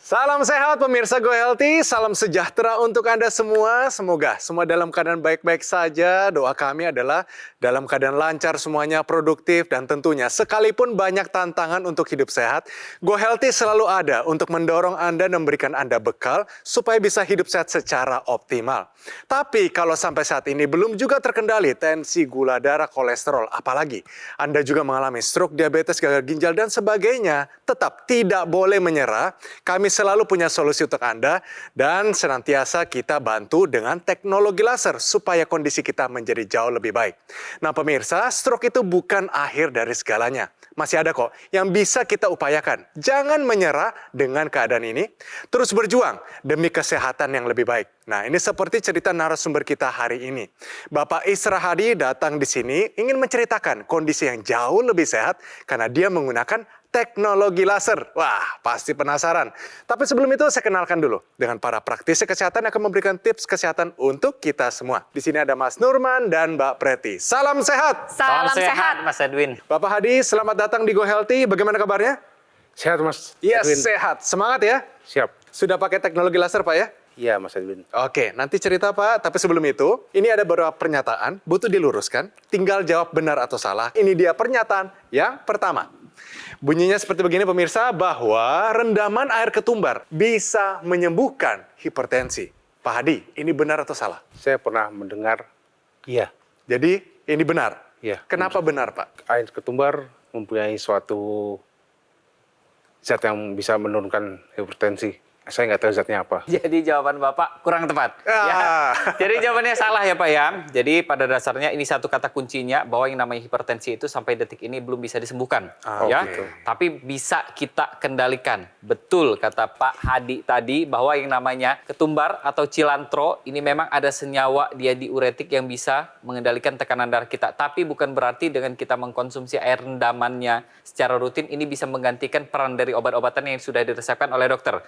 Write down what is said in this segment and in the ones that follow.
Salam sehat pemirsa Go Healthy, salam sejahtera untuk Anda semua. Semoga semua dalam keadaan baik-baik saja. Doa kami adalah dalam keadaan lancar semuanya, produktif, dan tentunya sekalipun banyak tantangan untuk hidup sehat, Go Healthy selalu ada untuk mendorong Anda dan memberikan Anda bekal supaya bisa hidup sehat secara optimal. Tapi kalau sampai saat ini belum juga terkendali tensi, gula darah, kolesterol, apalagi Anda juga mengalami stroke, diabetes, gagal ginjal, dan sebagainya, tetap tidak boleh menyerah. Kami selalu punya solusi untuk Anda dan senantiasa kita bantu dengan teknologi laser supaya kondisi kita menjadi jauh lebih baik. Nah pemirsa, stroke itu bukan akhir dari segalanya. Masih ada kok yang bisa kita upayakan. Jangan menyerah dengan keadaan ini. Terus berjuang demi kesehatan yang lebih baik. Nah ini seperti cerita narasumber kita hari ini. Bapak Isra Hadi datang di sini ingin menceritakan kondisi yang jauh lebih sehat karena dia menggunakan teknologi laser. Wah, pasti penasaran. Tapi sebelum itu saya kenalkan dulu dengan para praktisi kesehatan yang akan memberikan tips kesehatan untuk kita semua. Di sini ada Mas Nurman dan Mbak Preti. Salam sehat. Salam sehat, Mas Edwin. Bapak Hadi, selamat datang di Go Healthy. Bagaimana kabarnya? Sehat, Mas. Yes, Edwin. sehat. Semangat ya. Siap. Sudah pakai teknologi laser, Pak ya? Iya, Mas Edwin. Oke, nanti cerita Pak. Tapi sebelum itu, ini ada beberapa pernyataan, butuh diluruskan. Tinggal jawab benar atau salah. Ini dia pernyataan yang pertama. Bunyinya seperti begini pemirsa, bahwa rendaman air ketumbar bisa menyembuhkan hipertensi. Pak Hadi, ini benar atau salah? Saya pernah mendengar, iya. Jadi, ini benar? Iya. Kenapa benar, Pak? Air ketumbar mempunyai suatu zat yang bisa menurunkan hipertensi. Saya nggak tahu zatnya apa. Jadi jawaban Bapak kurang tepat. Ah. Ya. Jadi jawabannya salah ya Pak ya. Jadi pada dasarnya ini satu kata kuncinya bahwa yang namanya hipertensi itu sampai detik ini belum bisa disembuhkan. Ya. Gitu. Tapi bisa kita kendalikan. Betul kata Pak Hadi tadi bahwa yang namanya ketumbar atau cilantro ini memang ada senyawa dia diuretik yang bisa mengendalikan tekanan darah kita. Tapi bukan berarti dengan kita mengkonsumsi air rendamannya secara rutin ini bisa menggantikan peran dari obat-obatan yang sudah diresepkan oleh dokter.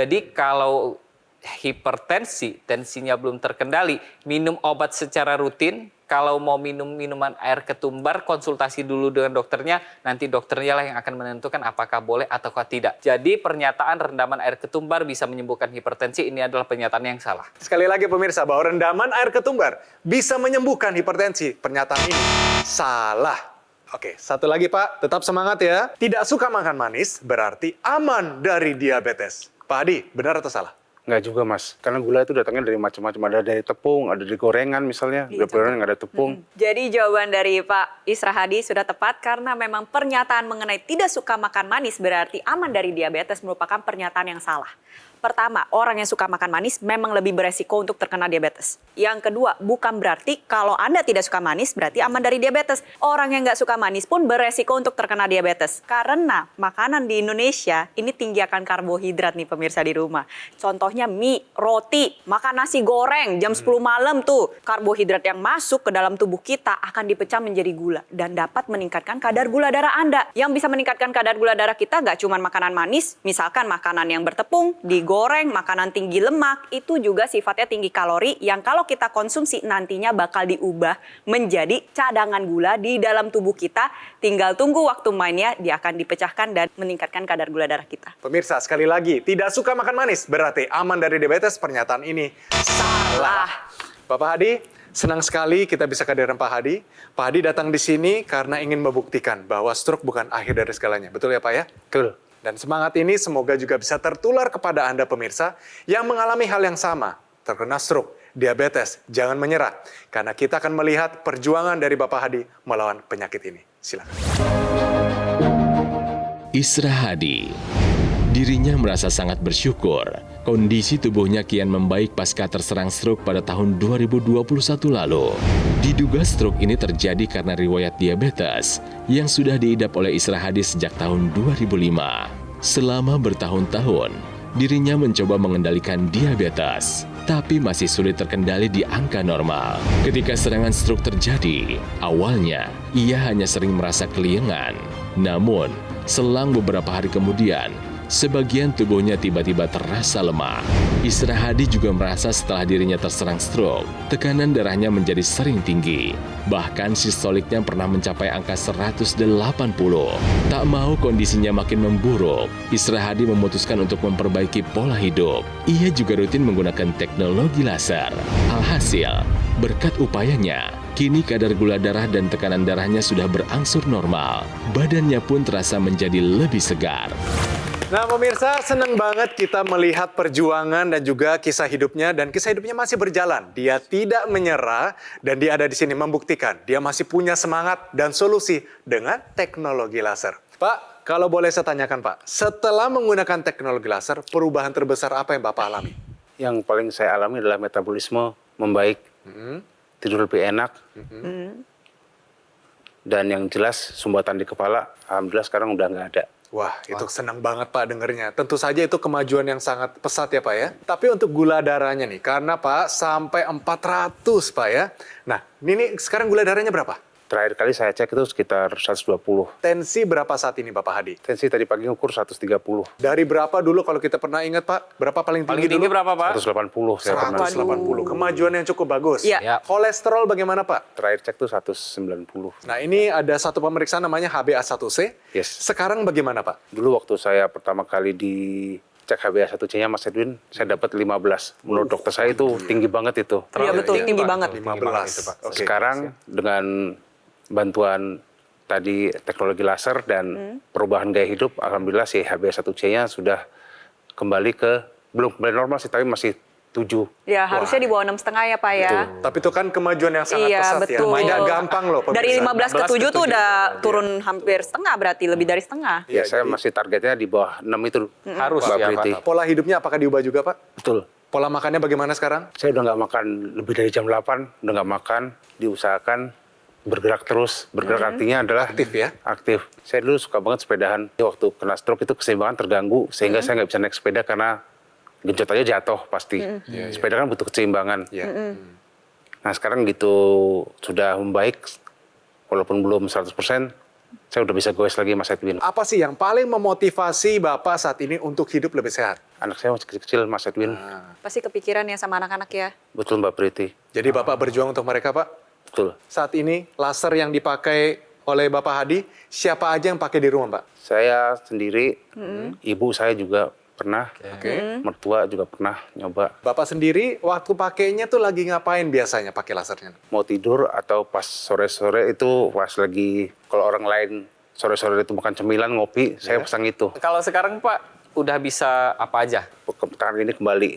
Jadi kalau hipertensi, tensinya belum terkendali, minum obat secara rutin, kalau mau minum minuman air ketumbar, konsultasi dulu dengan dokternya, nanti dokternya lah yang akan menentukan apakah boleh atau tidak. Jadi pernyataan rendaman air ketumbar bisa menyembuhkan hipertensi, ini adalah pernyataan yang salah. Sekali lagi pemirsa, bahwa rendaman air ketumbar bisa menyembuhkan hipertensi. Pernyataan ini salah. Oke, satu lagi Pak, tetap semangat ya. Tidak suka makan manis berarti aman dari diabetes. Pak Hadi, benar atau salah? Nggak juga, Mas. Karena gula itu datangnya dari macam-macam. Ada dari tepung, ada dari gorengan misalnya. Gula gorengan nggak ada tepung. Jadi jawaban dari Pak Isra Hadi sudah tepat karena memang pernyataan mengenai tidak suka makan manis berarti aman dari diabetes merupakan pernyataan yang salah. Pertama, orang yang suka makan manis memang lebih beresiko untuk terkena diabetes. Yang kedua, bukan berarti kalau Anda tidak suka manis berarti aman dari diabetes. Orang yang nggak suka manis pun beresiko untuk terkena diabetes. Karena makanan di Indonesia ini tinggi akan karbohidrat nih pemirsa di rumah. Contohnya mie, roti, makan nasi goreng jam 10 malam tuh. Karbohidrat yang masuk ke dalam tubuh kita akan dipecah menjadi gula dan dapat meningkatkan kadar gula darah Anda. Yang bisa meningkatkan kadar gula darah kita nggak cuma makanan manis, misalkan makanan yang bertepung, digoreng, makanan tinggi lemak, itu juga sifatnya tinggi kalori yang kalau kita konsumsi nantinya bakal diubah menjadi cadangan gula di dalam tubuh kita. Tinggal tunggu waktu mainnya, dia akan dipecahkan dan meningkatkan kadar gula darah kita. Pemirsa, sekali lagi, tidak suka makan manis berarti aman dari diabetes. Pernyataan ini salah. Bapak Hadi, senang sekali kita bisa kehadiran Pak Hadi. Pak Hadi datang di sini karena ingin membuktikan bahwa stroke bukan akhir dari segalanya. Betul ya Pak ya? Betul. Dan semangat ini semoga juga bisa tertular kepada Anda pemirsa yang mengalami hal yang sama, terkena stroke, diabetes. Jangan menyerah, karena kita akan melihat perjuangan dari Bapak Hadi melawan penyakit ini. Silakan. Isra Hadi. Dirinya merasa sangat bersyukur. Kondisi tubuhnya kian membaik pasca terserang stroke pada tahun 2021 lalu. Diduga stroke ini terjadi karena riwayat diabetes yang sudah diidap oleh Isra Hadi sejak tahun 2005. Selama bertahun-tahun, dirinya mencoba mengendalikan diabetes, tapi masih sulit terkendali di angka normal. Ketika serangan stroke terjadi, awalnya ia hanya sering merasa keliengan. Namun, selang beberapa hari kemudian, Sebagian tubuhnya tiba-tiba terasa lemah. Isra Hadi juga merasa setelah dirinya terserang stroke, tekanan darahnya menjadi sering tinggi. Bahkan sistoliknya pernah mencapai angka 180. Tak mau kondisinya makin memburuk, Isra Hadi memutuskan untuk memperbaiki pola hidup. Ia juga rutin menggunakan teknologi laser. Alhasil, berkat upayanya, kini kadar gula darah dan tekanan darahnya sudah berangsur normal. Badannya pun terasa menjadi lebih segar. Nah pemirsa, senang banget kita melihat perjuangan dan juga kisah hidupnya. Dan kisah hidupnya masih berjalan. Dia tidak menyerah dan dia ada di sini membuktikan. Dia masih punya semangat dan solusi dengan teknologi laser. Pak, kalau boleh saya tanyakan Pak. Setelah menggunakan teknologi laser, perubahan terbesar apa yang Bapak alami? Yang paling saya alami adalah metabolisme membaik, tidur lebih enak, dan yang jelas sumbatan di kepala, alhamdulillah sekarang udah nggak ada. Wah, itu senang banget Pak dengernya. Tentu saja itu kemajuan yang sangat pesat ya Pak ya. Tapi untuk gula darahnya nih, karena Pak sampai 400 Pak ya. Nah, ini sekarang gula darahnya berapa? Terakhir kali saya cek itu sekitar 120. Tensi berapa saat ini Bapak Hadi? Tensi tadi pagi ukur 130. Dari berapa dulu kalau kita pernah ingat Pak? Berapa paling tinggi Paling tinggi dulu? berapa, Pak? 180 saya pernah. 180. Kemajuan yang cukup bagus. Iya. Ya. Kolesterol bagaimana Pak? Terakhir cek tuh 190. Nah ini ada satu pemeriksaan namanya HbA1c. Yes. Sekarang bagaimana Pak? Dulu waktu saya pertama kali dicek HbA1c-nya Mas Edwin, saya dapat 15. Menurut dokter saya itu tinggi banget itu. Iya betul, tinggi banget. 15. Oke. Sekarang dengan bantuan tadi teknologi laser dan perubahan gaya hidup, alhamdulillah si HbA1c-nya sudah kembali ke, belum kembali normal sih, tapi masih 7. Ya harusnya di bawah 6,5 ya Pak ya. Tapi itu kan kemajuan yang sangat Iya, pesat betul. ya. Tidak gampang loh pemirsa. Dari 15 ke 7 tuh udah Iya. turun hampir setengah, berarti lebih dari setengah. Ya, saya masih targetnya di bawah 6 itu. Harus Mbak ya, Priti. Pak. Pola hidupnya apakah diubah juga Pak? Betul. Pola makannya bagaimana sekarang? Saya udah nggak makan lebih dari jam 8, udah nggak makan, diusahakan bergerak terus. Bergerak artinya adalah Aktif ya? Aktif. Saya dulu suka banget sepedahan. Waktu kena stroke itu keseimbangan terganggu, sehingga saya nggak bisa naik sepeda karena gencot aja jatuh pasti. Sepeda kan butuh keseimbangan. Iya. Nah sekarang gitu sudah membaik, walaupun belum 100%, saya udah bisa goes lagi Mas Edwin. Apa sih yang paling memotivasi Bapak saat ini untuk hidup lebih sehat? Anak saya masih kecil-kecil Mas Edwin. Pasti kepikiran ya sama anak-anak ya. Betul Mbak Priti. Jadi Bapak berjuang untuk mereka Pak? Betul. Saat ini laser yang dipakai oleh Bapak Hadi, siapa aja yang pakai di rumah Pak? Saya sendiri, ibu saya juga pernah, Oke. mertua juga pernah nyoba. Bapak sendiri waktu pakainya tuh lagi ngapain biasanya pakai lasernya? Mau tidur atau pas sore-sore itu pas lagi, kalau orang lain sore-sore itu makan cemilan, ngopi, saya pesan itu. Kalau sekarang Pak, udah bisa apa aja? Tangan ini kembali.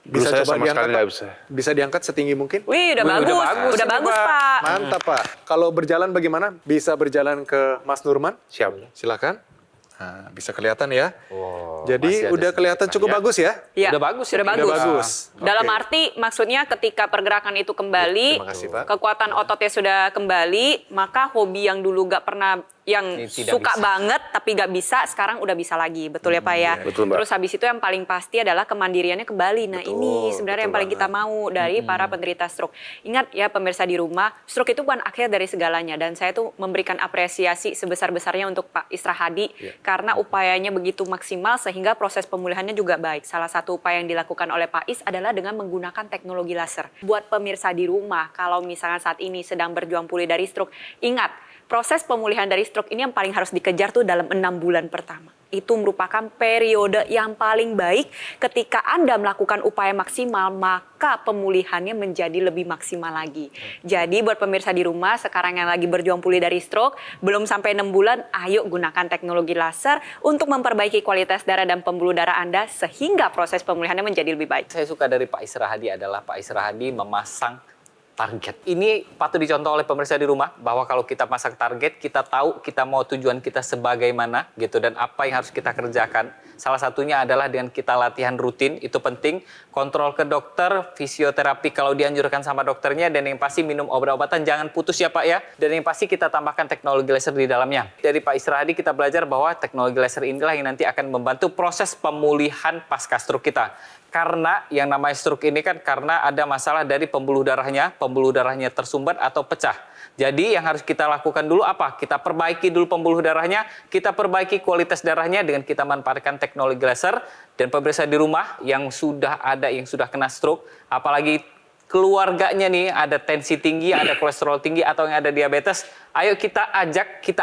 Dulu Bisa saya coba sama diangkat sekali nggak Pak? bisa. Bisa diangkat setinggi mungkin? Wih, udah Wih, bagus. udah bagus Udah ini, bagus, Pak. Pak. Mantap Pak. Kalau berjalan bagaimana? Bisa berjalan ke Mas Nurman? Siap. Silakan. Nah, bisa kelihatan ya. Wow, Jadi masih ada udah kelihatan sedikit cukup ya. bagus ya? Iya, Udah bagus ya, Udah Udah bagus. bagus. Dalam Oke. arti maksudnya ketika pergerakan itu kembali, Terima kasih, Pak. kekuatan ototnya sudah kembali, maka hobi yang dulu gak pernah, yang Ini tidak suka bisa. banget tapi gak bisa, sekarang udah bisa lagi. Betul ya Pak ya? Betul, Mbak. Terus habis itu yang paling pasti adalah kemandiriannya kembali. Nah ini sebenarnya yang paling kita mau dari para penderita stroke. Ingat ya pemirsa di rumah, stroke itu bukan akhir dari segalanya. Dan saya tuh memberikan apresiasi sebesar-besarnya untuk Pak Isra Hadi, karena upayanya begitu maksimal sehingga proses pemulihannya juga baik. Salah satu upaya yang dilakukan oleh Pak Is adalah dengan menggunakan teknologi laser. Buat pemirsa di rumah, kalau misalnya saat ini sedang berjuang pulih dari stroke, ingat, proses pemulihan dari stroke ini yang paling harus dikejar tuh dalam 6 bulan pertama. Itu merupakan periode yang paling baik ketika Anda melakukan upaya maksimal, maka pemulihannya menjadi lebih maksimal lagi. Jadi buat pemirsa di rumah sekarang yang lagi berjuang pulih dari stroke, belum sampai 6 bulan, ayo gunakan teknologi laser untuk memperbaiki kualitas darah dan pembuluh darah Anda sehingga proses pemulihannya menjadi lebih baik. Saya suka dari Pak Isra Hadi adalah Pak Isra Hadi memasang target. Ini patut dicontoh oleh pemirsa di rumah bahwa kalau kita pasang target, kita tahu kita mau tujuan kita sebagaimana gitu dan apa yang harus kita kerjakan. Salah satunya adalah dengan kita latihan rutin, itu penting. Kontrol ke dokter, fisioterapi kalau dianjurkan sama dokternya, dan yang pasti minum obat-obatan jangan putus ya Pak ya. Dan yang pasti kita tambahkan teknologi laser di dalamnya. Dari Pak Isra Hadi kita belajar bahwa teknologi laser inilah yang nanti akan membantu proses pemulihan pasca stroke kita. karena yang namanya stroke ini kan karena ada masalah dari pembuluh darahnya tersumbat atau pecah. Jadi yang harus kita lakukan dulu apa? Kita perbaiki dulu pembuluh darahnya, kita perbaiki kualitas darahnya dengan kita manfaatkan teknologi laser. Dan pemirsa di rumah yang sudah kena stroke, apalagi keluarganya nih ada tensi tinggi, ada kolesterol tinggi atau yang ada diabetes, ayo kita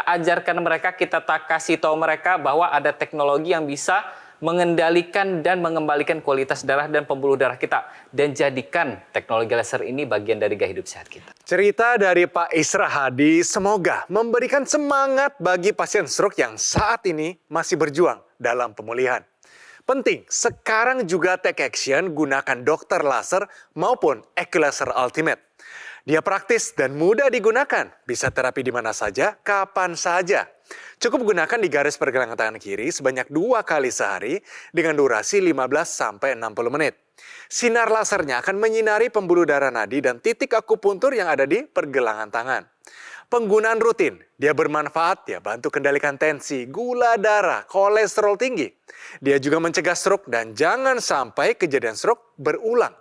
ajarkan mereka, kita kasih tahu mereka bahwa ada teknologi yang bisa mengendalikan dan mengembalikan kualitas darah dan pembuluh darah kita. Dan jadikan teknologi laser ini bagian dari gaya hidup sehat kita. Cerita dari Pak Isra Hadi semoga memberikan semangat bagi pasien stroke yang saat ini masih berjuang dalam pemulihan. Penting, sekarang juga take action gunakan dokter laser maupun Equilaser Ultimate. Dia praktis dan mudah digunakan, bisa terapi di mana saja, kapan saja. Cukup gunakan di garis pergelangan tangan kiri sebanyak 2 kali sehari dengan durasi 15-60 menit. Sinar lasernya akan menyinari pembuluh darah nadi dan titik akupuntur yang ada di pergelangan tangan. Penggunaan rutin, dia bermanfaat, dia bantu kendalikan tensi, gula darah, kolesterol tinggi. Dia juga mencegah stroke dan jangan sampai kejadian stroke berulang.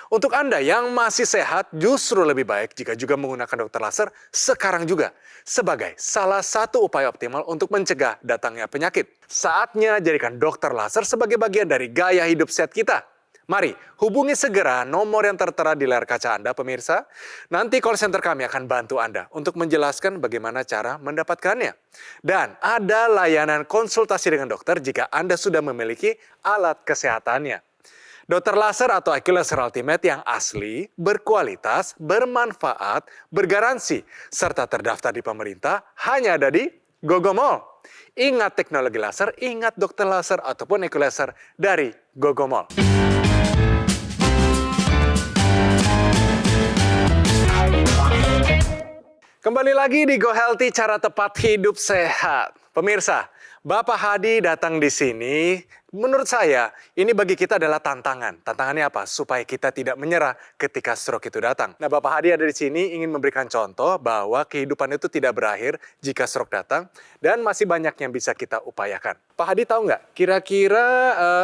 Untuk Anda yang masih sehat, justru lebih baik jika juga menggunakan dokter laser sekarang juga sebagai salah satu upaya optimal untuk mencegah datangnya penyakit. Saatnya jadikan dokter laser sebagai bagian dari gaya hidup sehat kita. Mari hubungi segera nomor yang tertera di layar kaca Anda, pemirsa. Nanti call center kami akan bantu Anda untuk menjelaskan bagaimana cara mendapatkannya. Dan ada layanan konsultasi dengan dokter jika Anda sudah memiliki alat kesehatannya. Dokter laser atau Equilaser Ultimate yang asli, berkualitas, bermanfaat, bergaransi, serta terdaftar di pemerintah hanya ada di Gogomall. Ingat teknologi laser, ingat dokter laser ataupun Equilaser dari Gogomall. Kembali lagi di Go Healthy, cara tepat hidup sehat. Pemirsa, Bapak Hadi datang di sini, menurut saya ini bagi kita adalah tantangan. Tantangannya apa? Supaya kita tidak menyerah ketika stroke itu datang. Nah, Bapak Hadi ada di sini ingin memberikan contoh bahwa kehidupan itu tidak berakhir jika stroke datang dan masih banyak yang bisa kita upayakan. Pak Hadi tahu nggak, kira-kira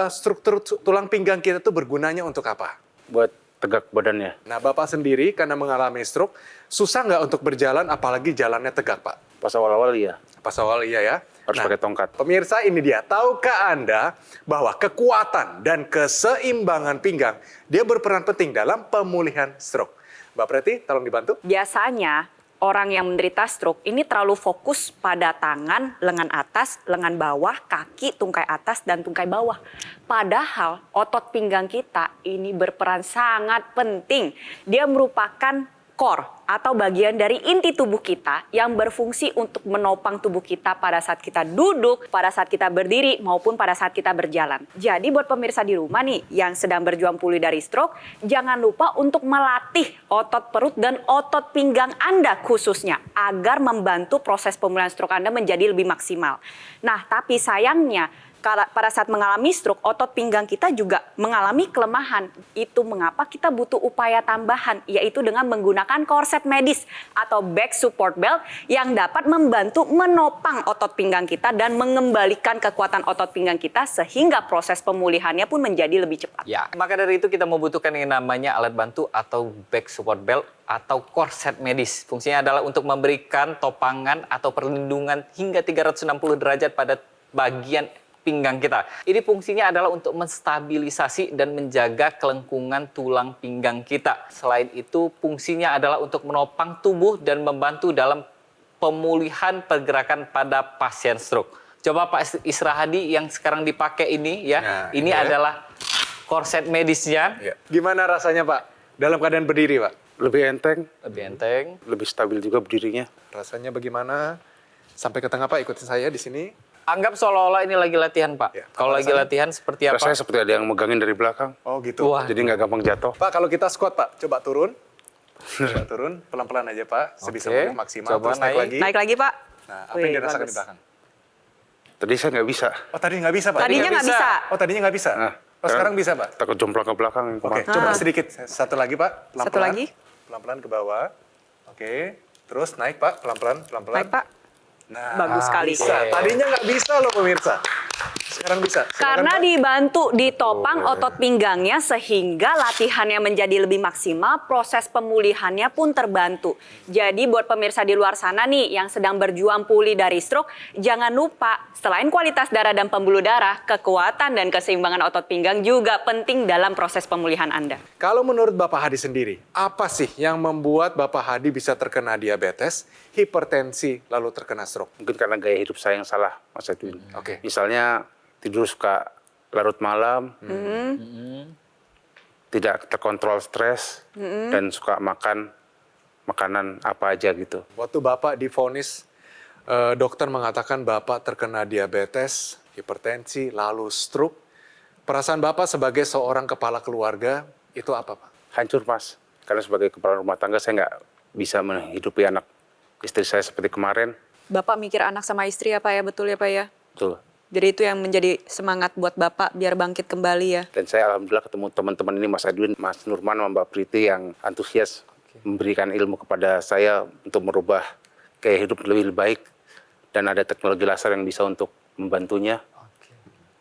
struktur tulang pinggang kita itu bergunanya untuk apa? Buat tegak badannya. Nah, Bapak sendiri karena mengalami stroke, susah nggak untuk berjalan apalagi jalannya tegak, Pak? Pas awal-awal iya. Pas awal iya ya. Harus pakai tongkat. Pemirsa, ini dia. Tahukah Anda bahwa kekuatan dan keseimbangan pinggang dia berperan penting dalam pemulihan stroke? Mbak Preti, tolong dibantu. Biasanya orang yang menderita stroke ini terlalu fokus pada tangan, lengan atas, lengan bawah, kaki, tungkai atas, dan tungkai bawah. Padahal otot pinggang kita ini berperan sangat penting. Dia merupakan core atau bagian dari inti tubuh kita yang berfungsi untuk menopang tubuh kita pada saat kita duduk, pada saat kita berdiri, maupun pada saat kita berjalan. Jadi buat pemirsa di rumah nih yang sedang berjuang pulih dari stroke, jangan lupa untuk melatih otot perut dan otot pinggang Anda khususnya agar membantu proses pemulihan stroke Anda menjadi lebih maksimal. Nah, tapi sayangnya pada saat mengalami stroke, otot pinggang kita juga mengalami kelemahan. Itu mengapa kita butuh upaya tambahan, yaitu dengan menggunakan korset medis atau back support belt yang dapat membantu menopang otot pinggang kita dan mengembalikan kekuatan otot pinggang kita sehingga proses pemulihannya pun menjadi lebih cepat. Ya, maka dari itu kita membutuhkan yang namanya alat bantu atau back support belt atau korset medis. Fungsinya adalah untuk memberikan topangan atau perlindungan hingga 360 derajat pada bagian pinggang kita. Ini fungsinya adalah untuk menstabilisasi dan menjaga kelengkungan tulang pinggang kita. Selain itu, fungsinya adalah untuk menopang tubuh dan membantu dalam pemulihan pergerakan pada pasien stroke. Coba Pak Isra Hadi yang sekarang dipakai ini ya, Nah, ini adalah korset medisnya. Ya. Gimana rasanya, Pak? Dalam keadaan berdiri, Pak? Lebih enteng, Lebih enteng. lebih stabil juga berdirinya. Rasanya bagaimana? Sampai ke tengah, Pak, ikutin saya di sini. Anggap seolah-olah ini lagi latihan, Pak. Ya, Kalau lagi rasanya? latihan seperti apa? Rasanya seperti ada yang megangin dari belakang. Oh, gitu. Wah. Jadi nggak gampang jatuh. Pak, kalau kita squat, Pak, coba turun. Coba turun, pelan-pelan aja, Pak. Sebisa Oke. mungkin maksimal. Coba Terus naik naik. lagi. Naik lagi, Pak. Nah, apa Wih, yang dirasakan bagus. di belakang? Tadi saya nggak bisa. Oh, tadi nggak bisa, Pak? Tadinya nggak bisa. Oh, tadinya nggak bisa? Nah, Oh, sekarang bisa, Pak? Takut jomplang ke belakang. yang Oke, kemarin. coba sedikit. Satu lagi, Pak. Pelan-pelan. Satu lagi. Pelan-pelan ke bawah. Oke. Terus naik, Pak. Pelan-pelan, pelan-pelan. Naik, Pak. Nah, Bagus sekali. bisa. Tadinya nggak bisa loh, pemirsa. Sekarang bisa. Silakan, Karena Pak. dibantu ditopang otot pinggangnya sehingga latihannya menjadi lebih maksimal, proses pemulihannya pun terbantu. Jadi buat pemirsa di luar sana nih yang sedang berjuang pulih dari stroke, jangan lupa selain kualitas darah dan pembuluh darah, kekuatan dan keseimbangan otot pinggang juga penting dalam proses pemulihan Anda. Kalau menurut Bapak Hadi sendiri, apa sih yang membuat Bapak Hadi bisa terkena diabetes, hipertensi, lalu terkena stroke? Mungkin karena gaya hidup saya yang salah, Mas Edwin. Oke. Misalnya tidur suka larut malam, tidak terkontrol stres, dan suka makan makanan apa aja gitu. Waktu Bapak divonis, dokter mengatakan Bapak terkena diabetes, hipertensi, lalu stroke. Perasaan Bapak sebagai seorang kepala keluarga, itu apa, Pak? Hancur, Mas. Karena sebagai kepala rumah tangga saya nggak bisa menghidupi anak istri saya seperti kemarin. Bapak mikir anak sama istri ya Pak ya, betul ya Pak ya? Betul. Jadi itu yang menjadi semangat buat Bapak biar bangkit kembali ya. Dan saya alhamdulillah ketemu teman-teman ini, Mas Edwin, Mas Nurman, sama Mbak Priti yang antusias memberikan ilmu kepada saya untuk merubah gaya hidup lebih baik. Dan ada teknologi laser yang bisa untuk membantunya.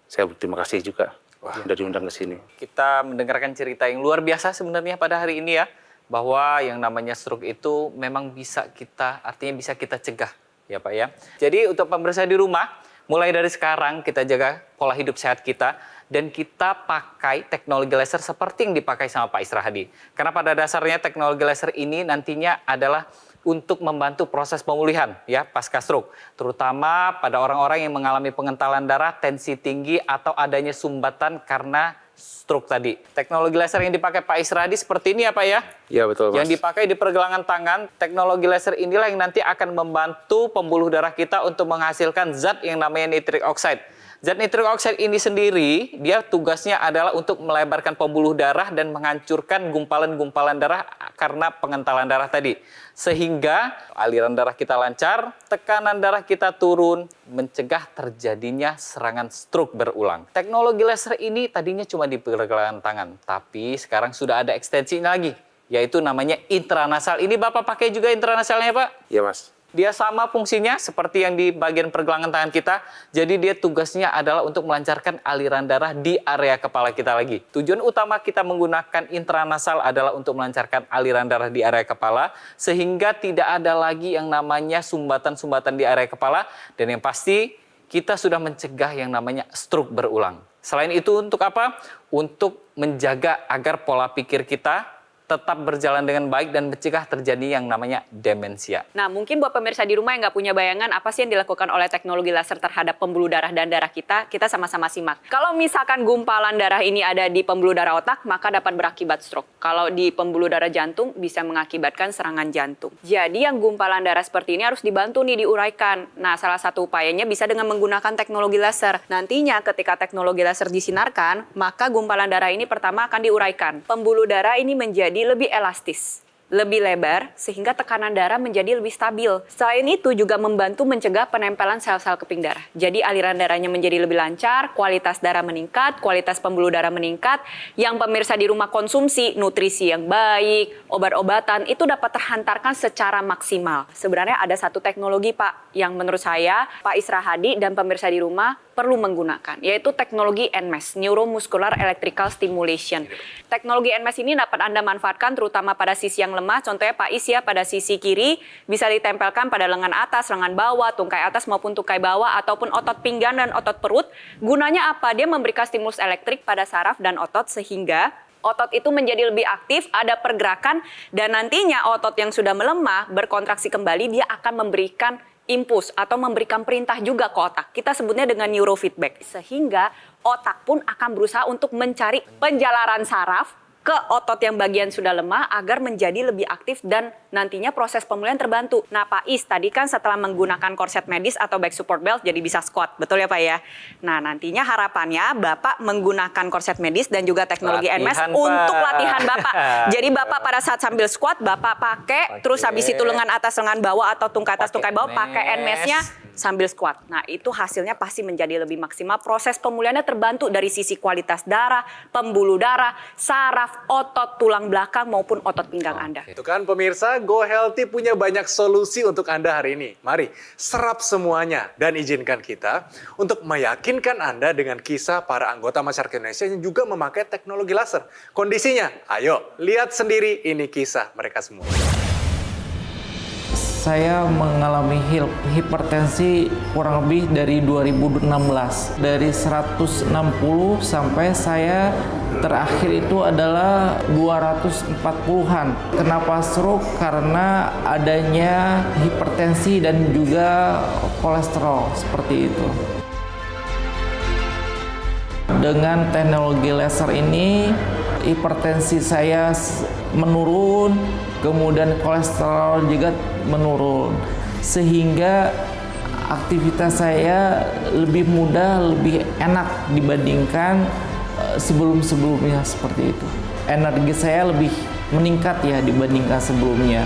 Saya berterima kasih juga sudah diundang ke sini. Kita mendengarkan cerita yang luar biasa sebenarnya pada hari ini ya. Bahwa yang namanya stroke itu memang bisa kita, artinya bisa kita cegah ya Pak ya. Jadi untuk pemirsa di rumah, mulai dari sekarang kita jaga pola hidup sehat kita dan kita pakai teknologi laser seperti yang dipakai sama Pak Isra Hadi. Karena pada dasarnya teknologi laser ini nantinya adalah untuk membantu proses pemulihan ya pasca stroke, terutama pada orang-orang yang mengalami pengentalan darah, tensi tinggi atau adanya sumbatan karena stroke tadi. Teknologi laser yang dipakai Pak Isra Hadi seperti ini ya Pak ya? Iya betul, Mas. Yang dipakai di pergelangan tangan, teknologi laser inilah yang nanti akan membantu pembuluh darah kita untuk menghasilkan zat yang namanya nitric oxide. Zat nitric oxide ini sendiri, dia tugasnya adalah untuk melebarkan pembuluh darah dan menghancurkan gumpalan-gumpalan darah karena pengentalan darah tadi. Sehingga aliran darah kita lancar, tekanan darah kita turun, mencegah terjadinya serangan stroke berulang. Teknologi laser ini tadinya cuma di pergelangan tangan, tapi sekarang sudah ada ekstensinya lagi, yaitu namanya intranasal. Ini Bapak pakai juga intranasalnya Pak? Iya, Mas. Dia sama fungsinya seperti yang di bagian pergelangan tangan kita. Jadi dia tugasnya adalah untuk melancarkan aliran darah di area kepala kita lagi. Tujuan utama kita menggunakan intranasal adalah untuk melancarkan aliran darah di area kepala. Sehingga tidak ada lagi yang namanya sumbatan-sumbatan di area kepala. Dan yang pasti kita sudah mencegah yang namanya stroke berulang. Selain itu untuk apa? Untuk menjaga agar pola pikir kita tetap berjalan dengan baik dan mencegah terjadi yang namanya demensia. Nah, mungkin buat pemirsa di rumah yang nggak punya bayangan apa sih yang dilakukan oleh teknologi laser terhadap pembuluh darah dan darah kita sama-sama simak. Kalau misalkan gumpalan darah ini ada di pembuluh darah otak, maka dapat berakibat stroke. Kalau di pembuluh darah jantung, bisa mengakibatkan serangan jantung. Jadi yang gumpalan darah seperti ini harus dibantu nih diuraikan. Nah, salah satu upayanya bisa dengan menggunakan teknologi laser. Nantinya ketika teknologi laser disinarkan, maka gumpalan darah ini pertama akan diuraikan. Pembuluh darah ini menjadi lebih elastis, lebih lebar, sehingga tekanan darah menjadi lebih stabil. Selain itu juga membantu mencegah penempelan sel-sel keping darah. Jadi aliran darahnya menjadi lebih lancar, kualitas darah meningkat, kualitas pembuluh darah meningkat. Yang pemirsa di rumah konsumsi nutrisi yang baik, obat-obatan, itu dapat terhantarkan secara maksimal. Sebenarnya ada satu teknologi Pak, yang menurut saya Pak Isra Hadi dan pemirsa di rumah perlu menggunakan, yaitu teknologi NMES, Neuromuscular Electrical Stimulation. Teknologi NMES ini dapat Anda manfaatkan terutama pada sisi yang lemah, contohnya Pak Is ya, pada sisi kiri bisa ditempelkan pada lengan atas, lengan bawah, tungkai atas maupun tungkai bawah, ataupun otot pinggang dan otot perut. Gunanya apa? Dia memberikan stimulus elektrik pada saraf dan otot sehingga otot itu menjadi lebih aktif, ada pergerakan, dan nantinya otot yang sudah melemah berkontraksi kembali, dia akan memberikan impuls atau memberikan perintah juga ke otak. Kita sebutnya dengan neurofeedback. Sehingga otak pun akan berusaha untuk mencari penjalaran saraf ke otot yang bagian sudah lemah agar menjadi lebih aktif dan nantinya proses pemulihan terbantu. Nah Pak Is tadi kan setelah menggunakan korset medis atau back support belt jadi bisa squat, betul ya Pak ya? Nah nantinya harapannya Bapak menggunakan korset medis dan juga teknologi NMES untuk latihan Bapak. Jadi Bapak pada saat sambil squat Bapak pakai, terus habis itu lengan atas lengan bawah atau tungkai atas tungkai bawah pakai NMES-nya sambil squat. Nah itu hasilnya pasti menjadi lebih maksimal. Proses pemulihannya terbantu dari sisi kualitas darah, pembuluh darah, saraf, saraf, otot tulang belakang maupun otot pinggang Anda. Itu kan pemirsa, Go Healthy punya banyak solusi untuk Anda hari ini. Mari serap semuanya dan izinkan kita untuk meyakinkan Anda dengan kisah para anggota masyarakat Indonesia yang juga memakai teknologi laser. Kondisinya, ayo lihat sendiri ini kisah mereka semua. Saya mengalami hipertensi kurang lebih dari 2016. Dari 160 sampai saya terakhir itu adalah 240-an. Kenapa stroke? Karena adanya hipertensi dan juga kolesterol seperti itu. Dengan teknologi laser ini, hipertensi saya menurun, kemudian kolesterol juga menurun, sehingga aktivitas saya lebih mudah, lebih enak dibandingkan sebelum-sebelumnya seperti itu. Energi saya lebih meningkat ya dibandingkan sebelumnya.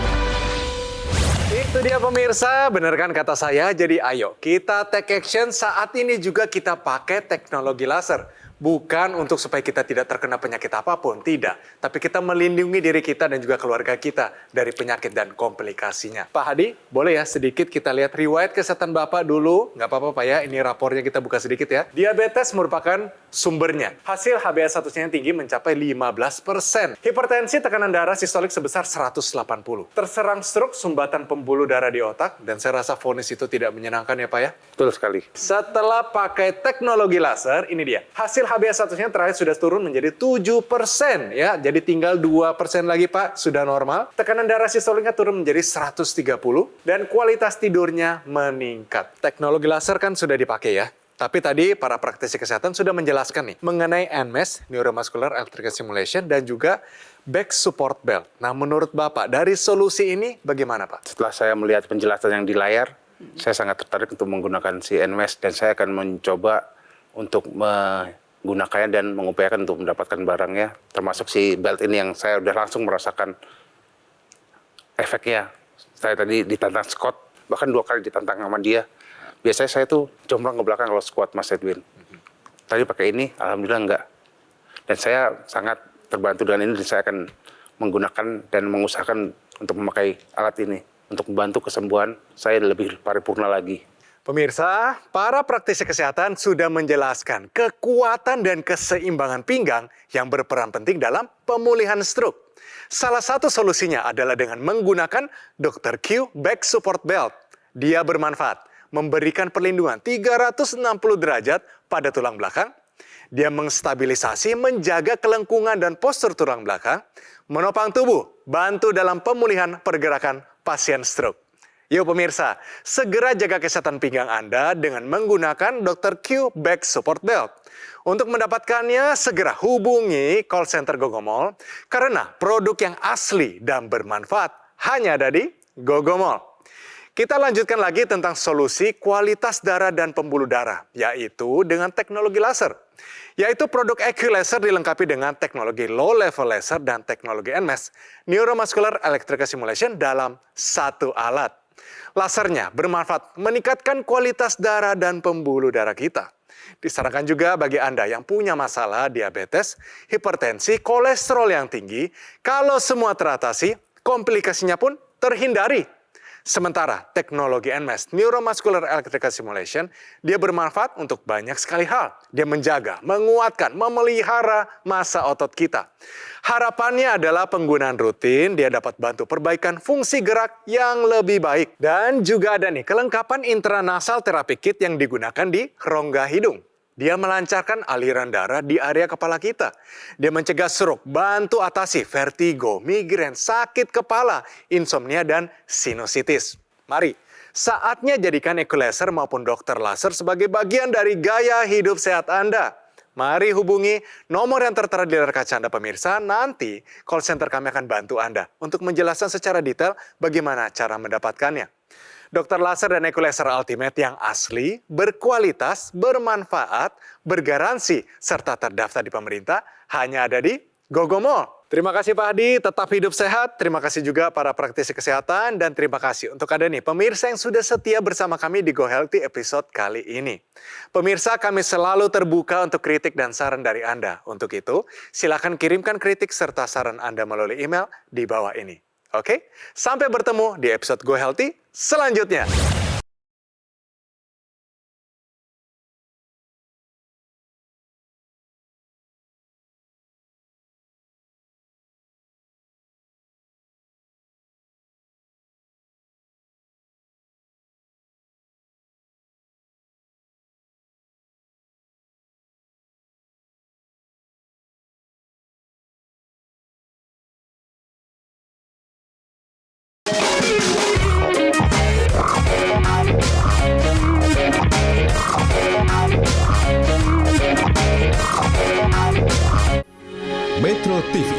Itu dia pemirsa, bener kan kata saya? Jadi ayo kita take action saat ini juga kita pakai teknologi laser. Bukan untuk supaya kita tidak terkena penyakit apapun, tidak. Tapi kita melindungi diri kita dan juga keluarga kita dari penyakit dan komplikasinya. Pak Hadi, boleh ya sedikit kita lihat riwayat kesehatan Bapak dulu? Nggak apa-apa Pak ya, ini rapornya kita buka sedikit ya. Diabetes merupakan sumbernya. Hasil HbA1c yang tinggi mencapai 15%. Hipertensi, tekanan darah sistolik sebesar 180. Terserang stroke, sumbatan pembuluh darah di otak, dan saya rasa vonis itu tidak menyenangkan ya Pak ya. Betul sekali. Setelah pakai teknologi laser, ini dia. Hasil HbA1c terakhir sudah turun menjadi 7% ya. Jadi tinggal 2% lagi Pak, sudah normal. Tekanan darah sistoliknya turun menjadi 130 dan kualitas tidurnya meningkat. Teknologi laser kan sudah dipakai ya. Tapi tadi para praktisi kesehatan sudah menjelaskan nih mengenai NMES, Neuromuscular Electrical Stimulation, dan juga back support belt. Nah, menurut Bapak dari solusi ini bagaimana Pak? Setelah saya melihat penjelasan yang di layar, saya sangat tertarik untuk menggunakan si NMES dan saya akan mencoba untuk menggunakannya dan mengupayakan untuk mendapatkan barangnya, termasuk si belt ini yang saya udah langsung merasakan efeknya. Saya tadi ditantang Scott, bahkan 2 kali ditantang sama dia. Biasanya saya tuh jomplang ke belakang kalau squat, Mas Edwin. Tadi pakai ini, alhamdulillah enggak. Dan saya sangat terbantu dengan ini dan saya akan menggunakan dan mengusahakan untuk memakai alat ini untuk membantu kesembuhan saya lebih paripurna lagi. Pemirsa, para praktisi kesehatan sudah menjelaskan kekuatan dan keseimbangan pinggang yang berperan penting dalam pemulihan stroke. Salah satu solusinya adalah dengan menggunakan Dr. Q Back Support Belt. Dia bermanfaat, memberikan perlindungan 360 derajat pada tulang belakang. Dia menstabilisasi, menjaga kelengkungan dan postur tulang belakang, menopang tubuh, bantu dalam pemulihan pergerakan pasien stroke. Yuk pemirsa, segera jaga kesehatan pinggang Anda dengan menggunakan Dr. Q Back Support Belt. Untuk mendapatkannya, segera hubungi call center Gogomall karena produk yang asli dan bermanfaat hanya ada di Gogomall. Kita lanjutkan lagi tentang solusi kualitas darah dan pembuluh darah, yaitu dengan teknologi laser. Yaitu produk EQ Laser dilengkapi dengan teknologi low level laser dan teknologi NMES, Neuromuscular Electrical Stimulation dalam satu alat. Lasernya bermanfaat meningkatkan kualitas darah dan pembuluh darah kita. Disarankan juga bagi Anda yang punya masalah diabetes, hipertensi, kolesterol yang tinggi, kalau semua teratasi, komplikasinya pun terhindari. Sementara teknologi NMES, Neuromuscular Electrical Stimulation, dia bermanfaat untuk banyak sekali hal. Dia menjaga, menguatkan, memelihara massa otot kita. Harapannya adalah penggunaan rutin, dia dapat bantu perbaikan fungsi gerak yang lebih baik. Dan juga ada nih kelengkapan intranasal therapy kit yang digunakan di rongga hidung. Dia melancarkan aliran darah di area kepala kita. Dia mencegah stroke, bantu atasi vertigo, migrain, sakit kepala, insomnia, dan sinusitis. Mari, saatnya jadikan EQ Laser maupun dokter laser sebagai bagian dari gaya hidup sehat Anda. Mari hubungi nomor yang tertera di layar kaca Anda pemirsa. Nanti call center kami akan bantu Anda untuk menjelaskan secara detail bagaimana cara mendapatkannya. Dokter laser dan EQ Laser Ultimate yang asli, berkualitas, bermanfaat, bergaransi, serta terdaftar di pemerintah hanya ada di Gogomall. Terima kasih Pak Hadi, tetap hidup sehat. Terima kasih juga para praktisi kesehatan. Dan terima kasih untuk Anda nih, pemirsa yang sudah setia bersama kami di Go Healthy episode kali ini. Pemirsa, kami selalu terbuka untuk kritik dan saran dari Anda. Untuk itu, silakan kirimkan kritik serta saran Anda melalui email di bawah ini. Oke, sampai bertemu di episode Go Healthy selanjutnya. Metro TV